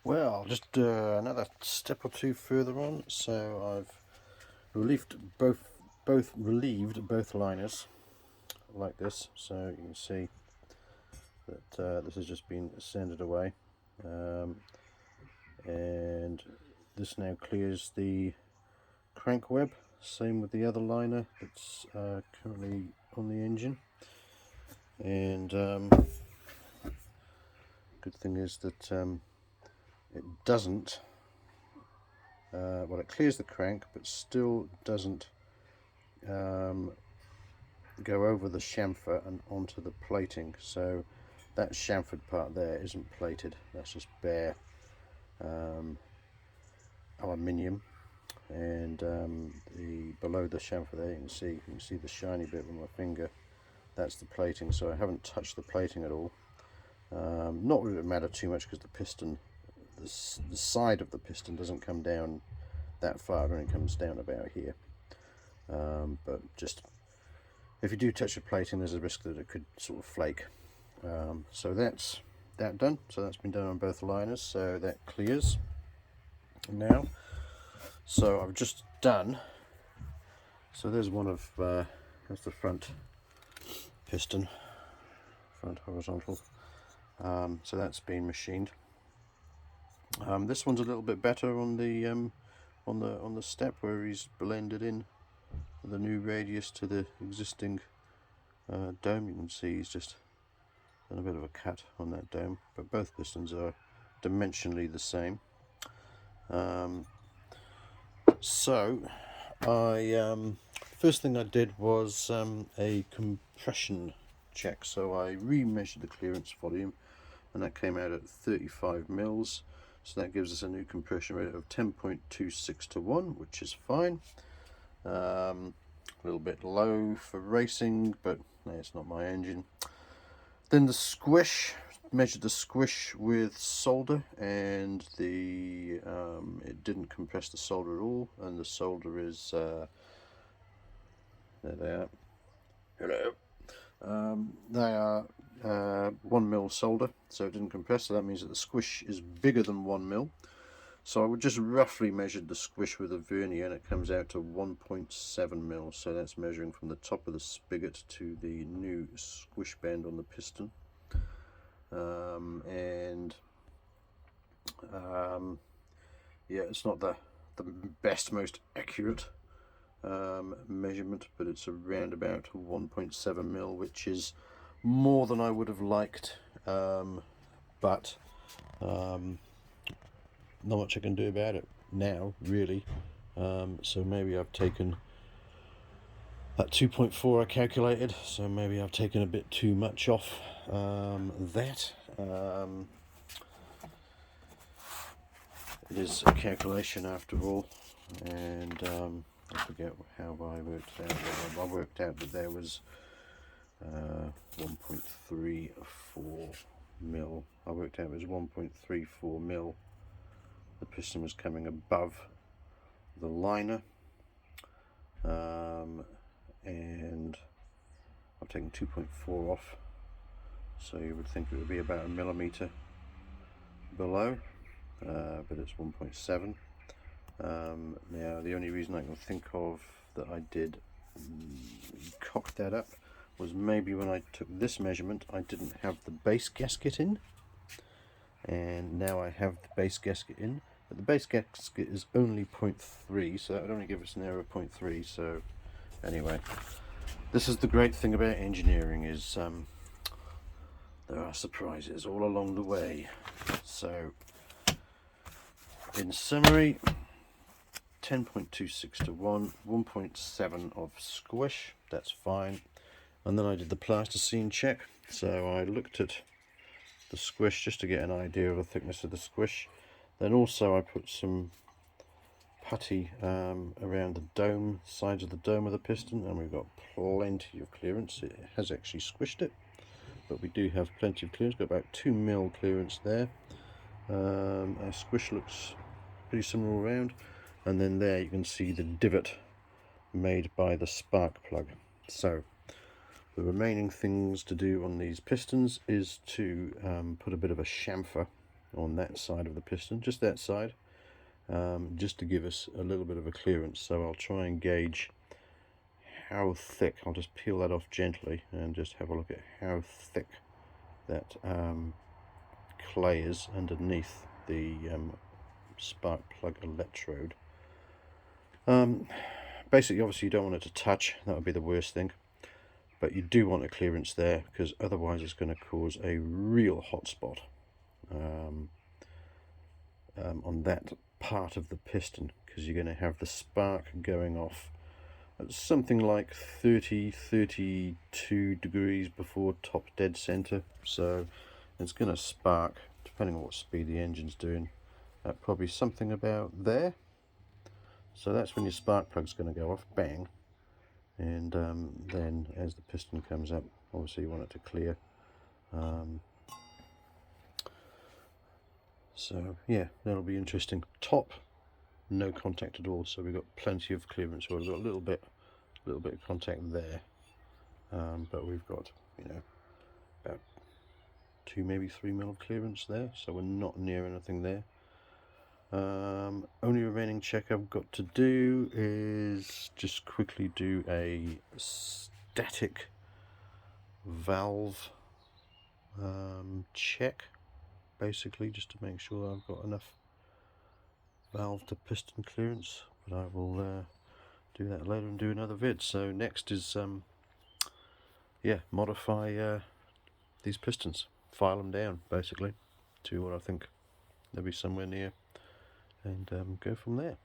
Well, just another step or two further on. So I've relieved both liners like this. So you can see that this has just been sanded away, and this now clears the crank web. Same with the other liner that's currently on the engine. And good thing is that it doesn't. Well, it clears the crank, but still doesn't go over the chamfer and onto the plating. So that chamfered part there isn't plated. That's just bare aluminium. And the below the chamfer there, you can see the shiny bit with my finger. That's the plating. So I haven't touched the plating at all. Not that it matter too much because the piston, the side of the piston doesn't come down that far, it only comes down about here. But just if you do touch the plating, there's a risk that it could sort of flake. So that's that done. So that's been done on both liners. So that clears now. So I've just done. So there's one of that's the front piston, front horizontal. So that's been machined. This one's a little bit better on the step where he's blended in the new radius to the existing dome. You can see he's just done a bit of a cut on that dome, but both pistons are dimensionally the same. So I first thing I did was a compression check. So I re-measured the clearance volume, and that came out at 35 mils. So that gives us a new compression rate of 10.26 to 1, which is fine. A little bit low for racing, but it's not my engine. Then the squish, measured the squish with solder, and the it didn't compress the solder at all, and the solder is there they are. Hello. They are 1 mil solder, so it didn't compress, so that means that the squish is bigger than 1 mil. So I would just roughly measure the squish with a vernier, and it comes out to 1.7 mil. So that's measuring from the top of the spigot to the new squish band on the piston. Yeah, it's not the best, most accurate measurement, but it's around about 1.7 mil, which is more than I would have liked, but not much I can do about it now, really. So maybe I've taken that 2.4 I calculated, so maybe I've taken a bit too much off that. It is a calculation after all, and I forget how I worked out. I worked out that there was 1.34 mil. I worked out it was 1.34 mil. The piston was coming above the liner, and I've taken 2.4 off, so you would think it would be about a millimetre below, but it's 1.7. Now the only reason I can think of that I did cock that up was maybe when I took this measurement I didn't have the base gasket in, and now I have the base gasket in, but the base gasket is only 0.3, so that would only give us an error of 0.3. So anyway, this is the great thing about engineering, is there are surprises all along the way. So in summary, 10.26 to 1, 1.7 of squish, that's fine. And then I did the plasticine check, so I looked at the squish just to get an idea of the thickness of the squish. Then also I put some putty around the dome, sides of the dome of the piston, and we've got plenty of clearance. It has actually squished it, but we do have plenty of clearance. Got about 2 mil clearance there. Our squish looks pretty similar all around, and then there you can see the divot made by the spark plug. So the remaining things to do on these pistons is to put a bit of a chamfer on that side of the piston, just that side, just to give us a little bit of a clearance. So I'll try and gauge how thick. I'll just peel that off gently and just have a look at how thick that clay is underneath the spark plug electrode. Basically, obviously you don't want it to touch, that would be the worst thing, but you do want a clearance there, because otherwise it's going to cause a real hot spot on that part of the piston, because you're going to have the spark going off at something like 32 degrees before top dead center. So it's going to spark, depending on what speed the engine's doing, at probably something about there. So that's when your spark plug's going to go off, bang, and then as the piston comes up, obviously you want it to clear. So yeah, that'll be interesting. Top, no contact at all, so we've got plenty of clearance. We've got a little bit of contact there, but we've got, you know, about 2 maybe 3 mil of clearance there, so we're not near anything there. Only remaining check I've got to do is just quickly do a static valve check, basically, just to make sure I've got enough valve to piston clearance, but I will do that later and do another vid. So next is yeah, modify these pistons, file them down basically to what I think they'll be somewhere near, and go from there.